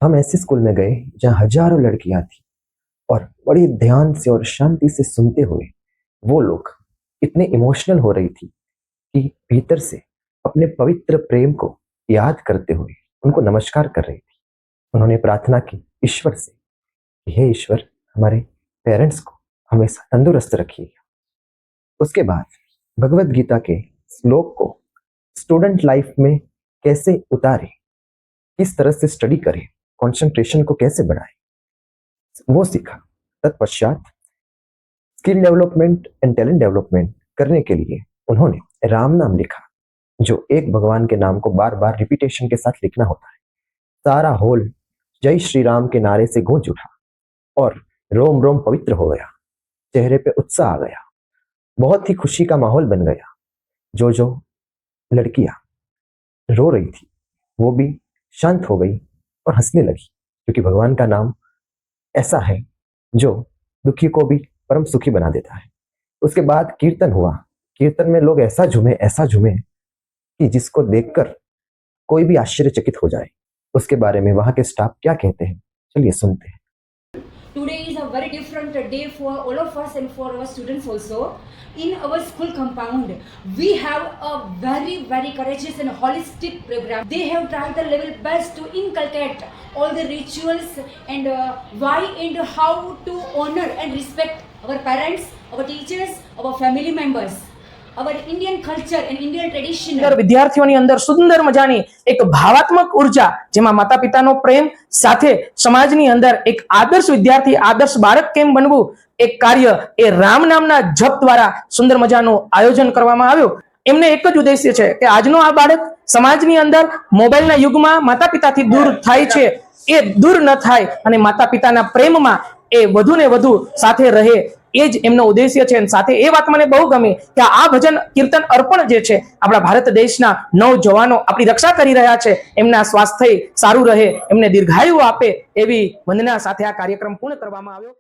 हम ऐसे स्कूल में गए जहाँ हजारों लड़कियां थी और बड़ी ध्यान से और शांति से सुनते हुए वो लोग इतने इमोशनल हो रही थी कि भीतर से अपने पवित्र प्रेम को याद करते हुए उनको नमस्कार कर रही थी। उन्होंने प्रार्थना की ईश्वर से कि हे ईश्वर, हमारे पेरेंट्स को हमेशा तंदुरुस्त रखिए। उसके बाद भगवत गीता के श्लोक को स्टूडेंट लाइफ में कैसे उतारे, किस तरह से स्टडी करें, कंसंट्रेशन को कैसे बढ़ाएं, वो सीखा। तत्पश्चात skill development and talent development करने के लिए उन्होंने राम नाम लिखा, जो एक भगवान के नाम को बार बार रिपीटेशन के साथ लिखना होता है। सारा हॉल जय श्री राम के नारे से गूंज उठा और रोम रोम पवित्र हो गया। चेहरे पे उत्साह आ गया, बहुत ही खुशी का माहौल बन गया। जो जो लड़कियां रो रही थी वो भी शांत हो गई और हंसने लगी, क्योंकि भगवान का नाम ऐसा है जो दुखी को भी परम सुखी बना देता है। उसके बाद कीर्तन हुआ। कीर्तन में लोग ऐसा झूमे कि जिसको देखकर कोई भी आश्चर्यचकित हो जाए। उसके बारे में वहां के स्टाफ क्या कहते हैं, चलिए सुनते हैं। Today is a very different day for all of us and for our students also. In our school compound, we have a very courageous and holistic program. They have tried the level best to inculcate all the rituals and why and how to honor and respect our parents, our teachers, our family members. our Indian culture and Indian tradition. વિદ્યાર્થીઓની અંદર સુંદર મજાની એક ભાવાત્મક ઉર્જા, જેમાં માતા પિતાનો પ્રેમ સાથે સમાજની અંદર એક આદર્શ વિદ્યાર્થી, આદર્શ બાળક કેમ બનવું, એક કાર્ય એ રામ નામના જપ દ્વારા સુંદર મજાનું આયોજન કરવામાં આવ્યું. એમને એક જ ઉદ્દેશ્ય છે કે આજનો આ બાળક સમાજની અંદર મોબાઈલના યુગમાં માતા પિતાથી દૂર થાય છે, એ દૂર ન થાય અને માતા પિતાના પ્રેમમાં એ વધુ ને વધુ સાથે રહે, એ જ એમનો ઉદ્દેશ્ય છે. સાથે એ વાત મને બહુ ગમી કે આ ભજન કીર્તન અર્પણ જે છે, આપણા ભારત દેશના નવજવાનો આપણી રક્ષા કરી રહ્યા છે, એમના સ્વાસ્થ્ય સારું રહે, એમને દીર્ઘાયુ આપે, એવી વંદના સાથે આ કાર્યક્રમ પૂર્ણ કરવામાં આવ્યો.